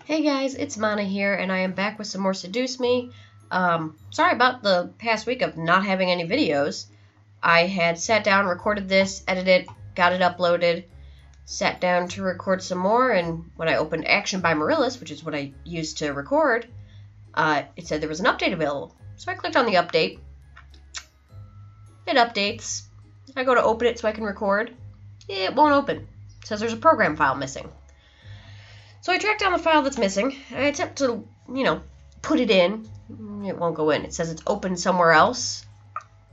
Hey guys, it's Mana here, and I am back with some more Seduce Me. Sorry about the past week of not having any videos. I had sat down, recorded this, edited, got it uploaded, sat down to record some more, and when I opened Action by Marillis, which is what I used to record, it said there was an update available. So I clicked on the update. It updates. I go to open it so I can record. It won't open. It says there's a program file missing. So I track down the file that's missing. I attempt to, put it in. It won't go in. It says it's open somewhere else.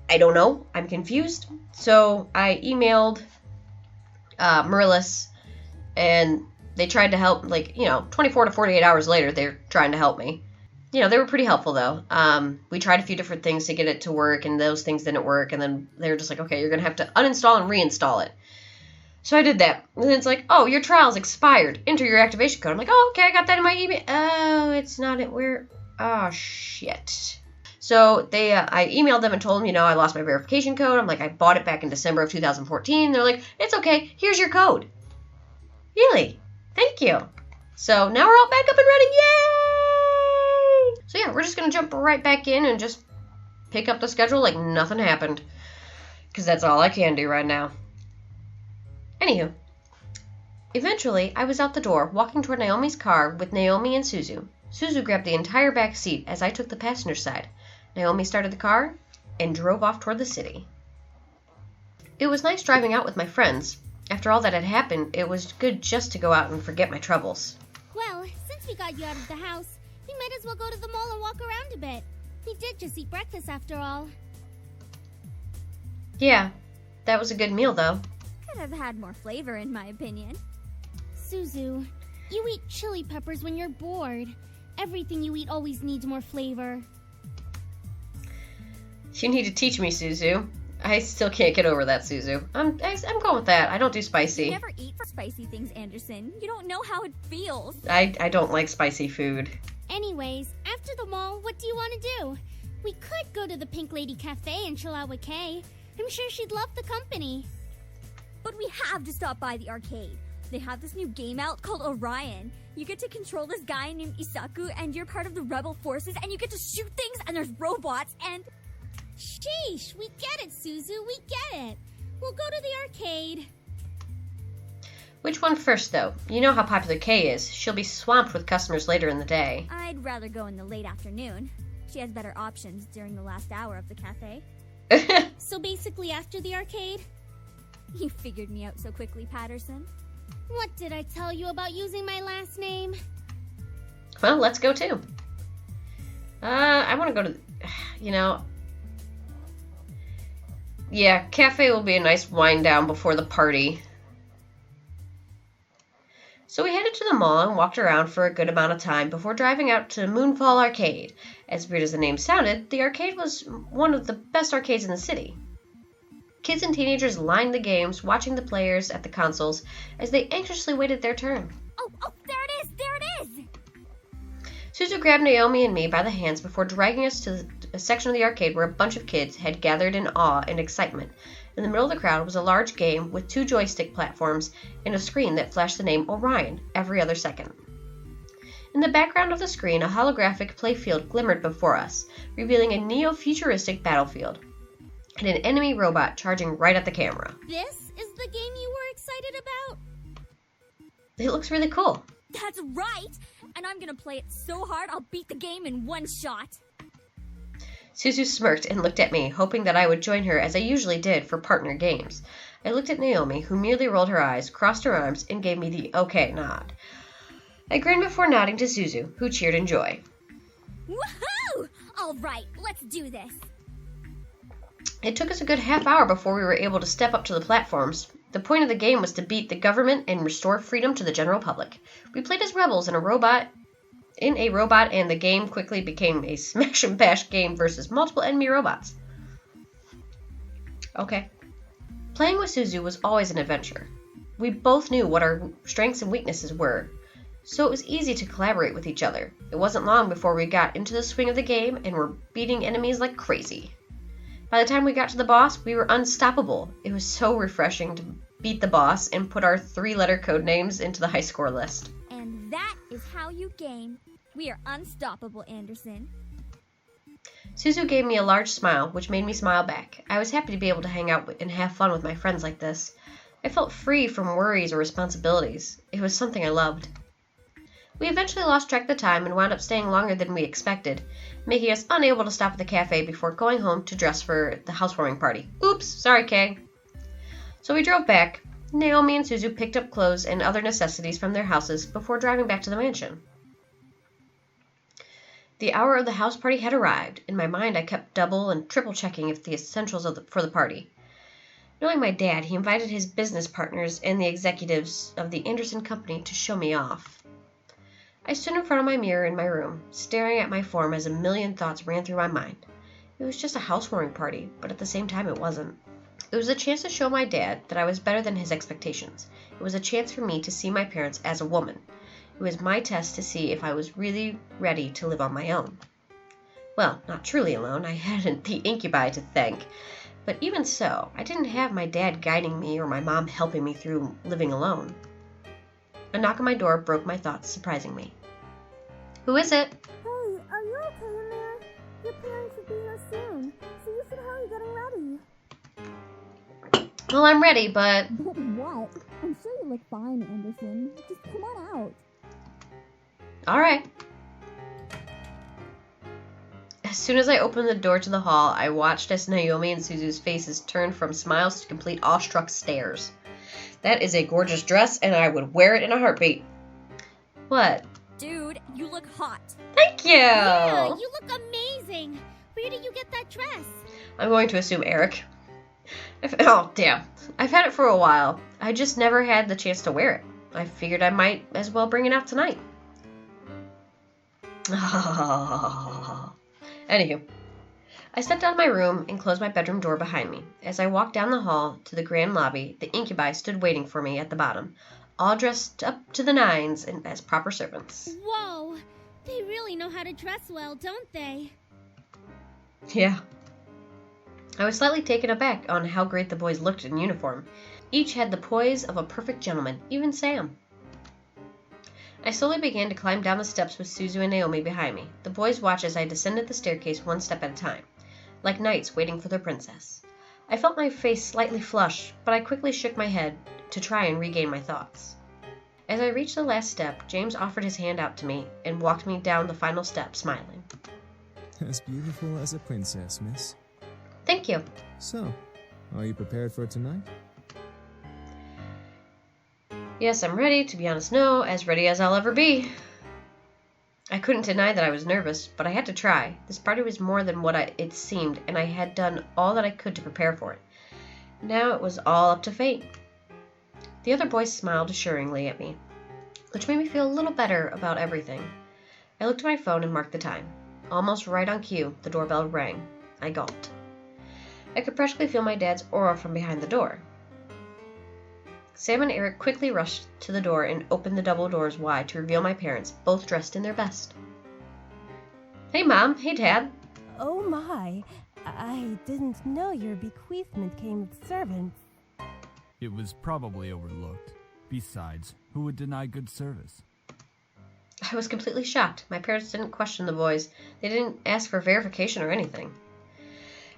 I don't know. I'm confused. So I emailed Marillis, and they tried to help, 24 to 48 hours later, they're trying to help me. They were pretty helpful, though. We tried a few different things to get it to work, and those things didn't work, and then they were just like, okay, you're going to have to uninstall and reinstall it. So I did that. And then it's like, oh, your trial's expired. Enter your activation code. I'm like, oh, okay, I got that in my email. Oh, it's not it. Where? Oh, shit. So I emailed them and told them, I lost my verification code. I'm like, I bought it back in December of 2014. They're like, it's okay. Here's your code. Really? Thank you. So now we're all back up and running. Yay! So yeah, we're just going to jump right back in and just pick up the schedule like nothing happened. Because that's all I can do right now. Anywho, eventually I was out the door, walking toward Naomi's car with Naomi and Suzu. Suzu grabbed the entire back seat as I took the passenger side. Naomi started the car and drove off toward the city. It was nice driving out with my friends. After all that had happened, it was good just to go out and forget my troubles. Well, since we got you out of the house, we might as well go to the mall and walk around a bit. We did just eat breakfast after all. Yeah, that was a good meal though. Could have had more flavor, in my opinion. Suzu, you eat chili peppers when you're bored. Everything you eat always needs more flavor. You need to teach me, Suzu. I still can't get over that, Suzu. I'm going with that. I don't do spicy. You never eat for spicy things, Anderson. You don't know how it feels. I don't like spicy food. Anyways, after the mall, what do you want to do? We could go to the Pink Lady Cafe and chill out with Kay. I'm sure she'd love the company. But we have to stop by the arcade. They have this new game out called Orion. You get to control this guy named Isaku, and you're part of the rebel forces, and you get to shoot things, and there's robots, and... Sheesh, we get it, Suzu, we get it. We'll go to the arcade. Which one first, though? You know how popular Kay is. She'll be swamped with customers later in the day. I'd rather go in the late afternoon. She has better options during the last hour of the cafe. So basically after the arcade? You figured me out so quickly, Patterson. What did I tell you about using my last name? Well, let's go too. I want to go to, Yeah, cafe will be a nice wind down before the party. So we headed to the mall and walked around for a good amount of time before driving out to Moonfall Arcade. As weird as the name sounded, the arcade was one of the best arcades in the city. Kids and teenagers lined the games, watching the players at the consoles as they anxiously waited their turn. Oh, there it is! There it is! Suzu grabbed Naomi and me by the hands before dragging us to a section of the arcade where a bunch of kids had gathered in awe and excitement. In the middle of the crowd was a large game with 2 joystick platforms and a screen that flashed the name Orion every other second. In the background of the screen, a holographic playfield glimmered before us, revealing a neo-futuristic battlefield and an enemy robot charging right at the camera. This is the game you were excited about? It looks really cool. That's right! And I'm gonna play it so hard I'll beat the game in one shot. Suzu smirked and looked at me, hoping that I would join her as I usually did for partner games. I looked at Naomi, who merely rolled her eyes, crossed her arms, and gave me the okay nod. I grinned before nodding to Suzu, who cheered in joy. Woohoo! All right, let's do this. It took us a good half hour before we were able to step up to the platforms. The point of the game was to beat the government and restore freedom to the general public. We played as rebels in a robot, and the game quickly became a smash and bash game versus multiple enemy robots. Okay. Playing with Suzu was always an adventure. We both knew what our strengths and weaknesses were, so it was easy to collaborate with each other. It wasn't long before we got into the swing of the game and were beating enemies like crazy. By the time we got to the boss, we were unstoppable. It was so refreshing to beat the boss and put our 3-letter code names into the high score list. And That is how you game. We are unstoppable, Anderson. Suzu gave me a large smile, which made me smile back. I was happy to be able to hang out and have fun with my friends like this. I felt free from worries or responsibilities. It was something I loved. We eventually lost track of the time and wound up staying longer than we expected, making us unable to stop at the cafe before going home to dress for the housewarming party. Oops, sorry, Kay. So we drove back. Naomi and Suzu picked up clothes and other necessities from their houses before driving back to the mansion. The hour of the house party had arrived. In my mind, I kept double and triple checking if the essentials for the party. Knowing my dad, he invited his business partners and the executives of the Anderson Company to show me off. I stood in front of my mirror in my room, staring at my form as a million thoughts ran through my mind. It was just a housewarming party, but at the same time it wasn't. It was a chance to show my dad that I was better than his expectations. It was a chance for me to see my parents as a woman. It was my test to see if I was really ready to live on my own. Well, not truly alone. I had the incubi to thank. But even so, I didn't have my dad guiding me or my mom helping me through living alone. A knock on my door broke my thoughts, surprising me. Who is it? Hey, are you okay in there? Your parents should be here soon, so you should hurry getting ready. Well, I'm ready, but... But what? I'm sure you look fine, Anderson. Just come on out. All right. As soon as I opened the door to the hall, I watched as Naomi and Suzu's faces turned from smiles to complete awestruck stares. That is a gorgeous dress, and I would wear it in a heartbeat. What? Dude, you look hot. Thank you! Yeah, you look amazing. Where did you get that dress? I'm going to assume Eric. Oh, damn. I've had it for a while. I just never had the chance to wear it. I figured I might as well bring it out tonight. Anywho, I stepped out of my room and closed my bedroom door behind me. As I walked down the hall to the grand lobby, the incubi stood waiting for me at the bottom, all dressed up to the nines and as proper servants. Whoa, they really know how to dress well, don't they? Yeah. I was slightly taken aback on how great the boys looked in uniform. Each had the poise of a perfect gentleman, even Sam. I slowly began to climb down the steps with Suzu and Naomi behind me. The boys watched as I descended the staircase one step at a time, like knights waiting for their princess. I felt my face slightly flush, but I quickly shook my head to try and regain my thoughts. As I reached the last step, James offered his hand out to me and walked me down the final step, smiling. As beautiful as a princess, miss. Thank you. So, are you prepared for tonight? Yes, I'm ready. To be honest, no. As ready as I'll ever be. I couldn't deny that I was nervous, but I had to try. This party was more than what it seemed, and I had done all that I could to prepare for it. Now it was all up to fate. The other boys smiled assuringly at me, which made me feel a little better about everything. I looked at my phone and marked the time. Almost right on cue, the doorbell rang. I gulped. I could practically feel my dad's aura from behind the door. Sam and Eric quickly rushed to the door and opened the double doors wide to reveal my parents, both dressed in their best. Hey, Mom. Hey, Dad. Oh my, I didn't know your bequeathment came with servants. It was probably overlooked. Besides, who would deny good service? I was completely shocked. My parents didn't question the boys. They didn't ask for verification or anything.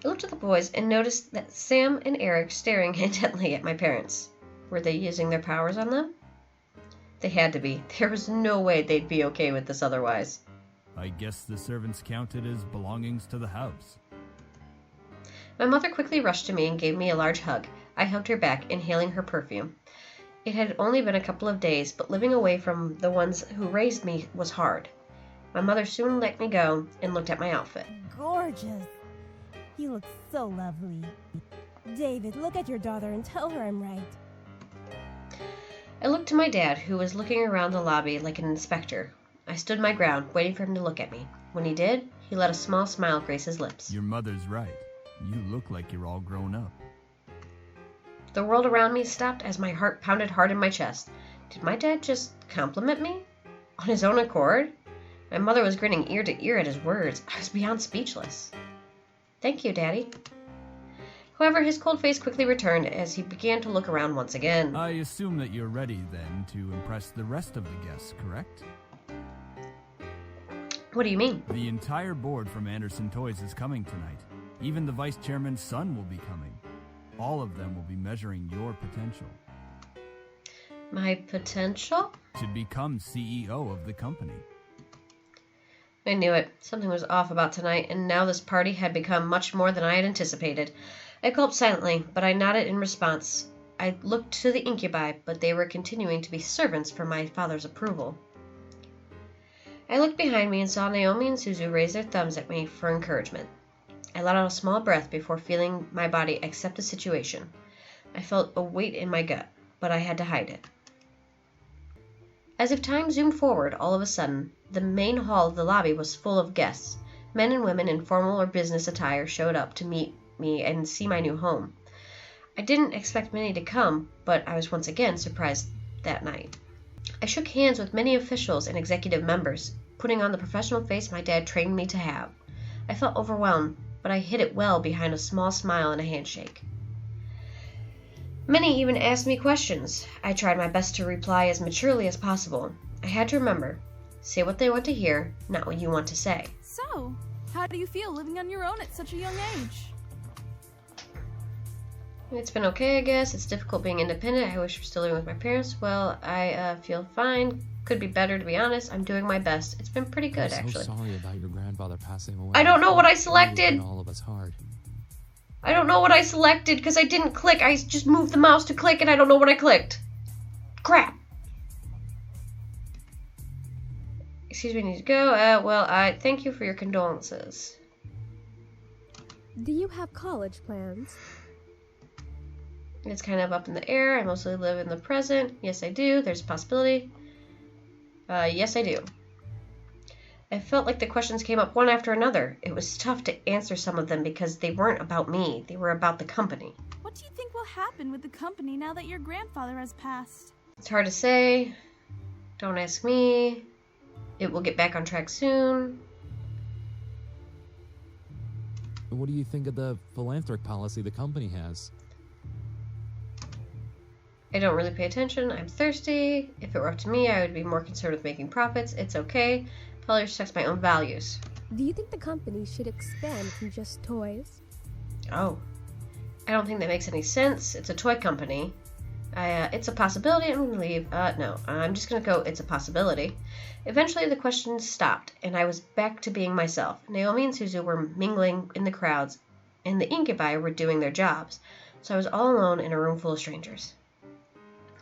I looked at the boys and noticed that Sam and Eric staring intently at my parents. Were they using their powers on them? They had to be. There was no way they'd be okay with this otherwise. I guess the servants counted as belongings to the house. My mother quickly rushed to me and gave me a large hug. I hugged her back, inhaling her perfume. It had only been a couple of days, but living away from the ones who raised me was hard. My mother soon let me go and looked at my outfit. Gorgeous. You look so lovely. David, look at your daughter and tell her I'm right. I looked to my dad, who was looking around the lobby like an inspector. I stood my ground, waiting for him to look at me. When he did, he let a small smile grace his lips. Your mother's right. You look like you're all grown up. The world around me stopped as my heart pounded hard in my chest. Did my dad just compliment me? On his own accord? My mother was grinning ear to ear at his words. I was beyond speechless. Thank you, Daddy. However, his cold face quickly returned as he began to look around once again. I assume that you're ready, then, to impress the rest of the guests, correct? What do you mean? The entire board from Anderson Toys is coming tonight. Even the vice chairman's son will be coming. All of them will be measuring your potential. My potential? To become CEO of the company. I knew it. Something was off about tonight, and now this party had become much more than I had anticipated. I gulped silently, but I nodded in response. I looked to the incubi, but they were continuing to be servants for my father's approval. I looked behind me and saw Naomi and Suzu raise their thumbs at me for encouragement. I let out a small breath before feeling my body accept the situation. I felt a weight in my gut, but I had to hide it. As if time zoomed forward, all of a sudden, the main hall of the lobby was full of guests. Men and women in formal or business attire showed up to meet me and see my new home. I didn't expect many to come, but I was once again surprised that night. I shook hands with many officials and executive members, putting on the professional face my dad trained me to have. I felt overwhelmed, but I hid it well behind a small smile and a handshake. Many even asked me questions. I tried my best to reply as maturely as possible. I had to remember, say what they want to hear, not what you want to say. So, how do you feel living on your own at such a young age? It's been okay, I guess. It's difficult being independent. I wish I were still living with my parents. Well, I feel fine. Could be better, to be honest. I'm doing my best. It's been pretty good, actually. I'm so sorry about your grandfather passing away. I don't know what I selected. All of us hard. I don't know what I selected because I didn't click. I just moved the mouse to click and I don't know what I clicked. Crap. Excuse me, I need to go. Well, I thank you for your condolences. Do you have college plans? It's kind of up in the air. I mostly live in the present. Yes, I do. There's a possibility. Yes, I do. I felt like the questions came up one after another. It was tough to answer some of them because they weren't about me. They were about the company. What do you think will happen with the company now that your grandfather has passed? It's hard to say. Don't ask me. It will get back on track soon. What do you think of the philanthropic policy the company has? I don't really pay attention. I'm thirsty. If it were up to me, I would be more concerned with making profits. It's okay. Probably respects my own values. Do you think the company should expand from just toys? Oh. I don't think that makes any sense. It's a toy company. It's a possibility. I'm gonna leave. No. I'm just gonna go, it's a possibility. Eventually, the questions stopped, and I was back to being myself. Naomi and Suzu were mingling in the crowds, and the incubi were doing their jobs. So I was all alone in a room full of strangers.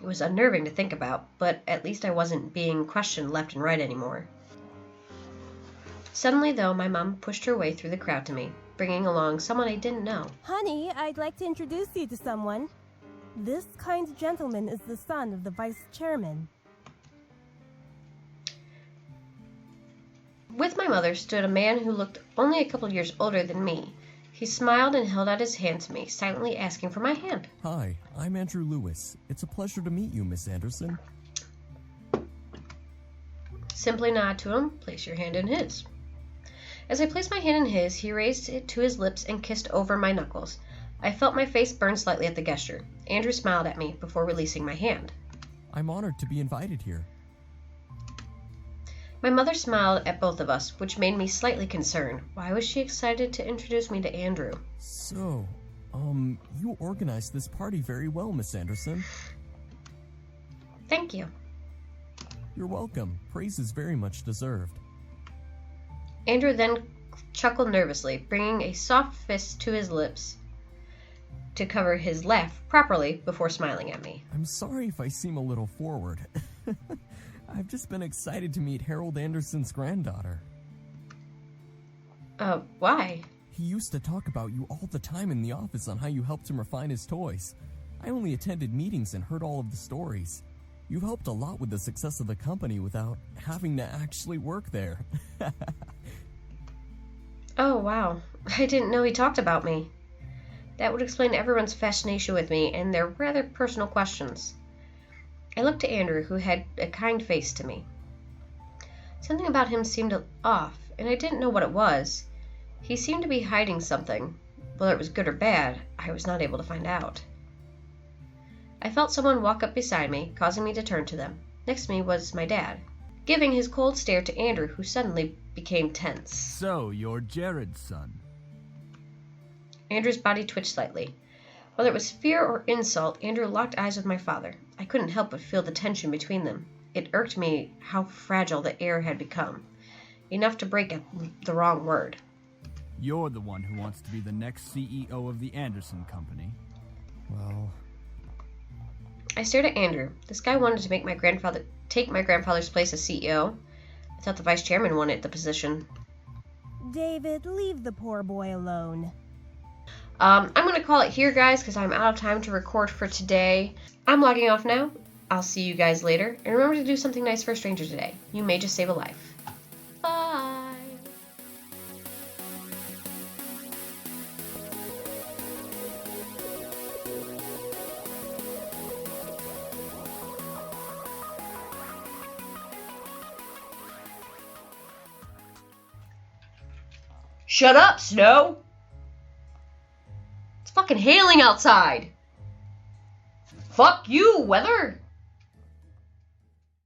It was unnerving to think about, but at least I wasn't being questioned left and right anymore. Suddenly, though, my mom pushed her way through the crowd to me, bringing along someone I didn't know. Honey, I'd like to introduce you to someone. This kind gentleman is the son of the vice chairman. With my mother stood a man who looked only a couple years older than me. He smiled and held out his hand to me, silently asking for my hand. Hi, I'm Andrew Lewis. It's a pleasure to meet you, Miss Anderson. Simply nod to him, place your hand in his. As I placed my hand in his, he raised it to his lips and kissed over my knuckles. I felt my face burn slightly at the gesture. Andrew smiled at me before releasing my hand. I'm honored to be invited here. My mother smiled at both of us, which made me slightly concerned. Why was she excited to introduce me to Andrew? So, you organized this party very well, Miss Anderson. Thank you. You're welcome. Praise is very much deserved. Andrew then chuckled nervously, bringing a soft fist to his lips to cover his laugh properly before smiling at me. I'm sorry if I seem a little forward. I've just been excited to meet Harold Anderson's granddaughter. Why? He used to talk about you all the time in the office on how you helped him refine his toys. I only attended meetings and heard all of the stories. You helped a lot with the success of the company without having to actually work there. Oh, wow. I didn't know he talked about me. That would explain everyone's fascination with me and their rather personal questions. I looked to Andrew, who had a kind face to me. Something about him seemed off, and I didn't know what it was. He seemed to be hiding something. Whether it was good or bad, I was not able to find out. I felt someone walk up beside me, causing me to turn to them. Next to me was my dad, giving his cold stare to Andrew, who suddenly became tense. So, you're Jared's son. Andrew's body twitched slightly. Whether it was fear or insult, Andrew locked eyes with my father. I couldn't help but feel the tension between them. It irked me how fragile the air had become. Enough to break the wrong word. You're the one who wants to be the next CEO of the Anderson Company. Well... I stared at Andrew. This guy wanted to take my grandfather's place as CEO. I thought the vice chairman wanted the position. David, leave the poor boy alone. I'm going to call it here, guys, because I'm out of time to record for today. I'm logging off now. I'll see you guys later. And remember to do something nice for a stranger today. You may just save a life. Bye. Shut up, Snow! It's fucking hailing outside! Fuck you, weather!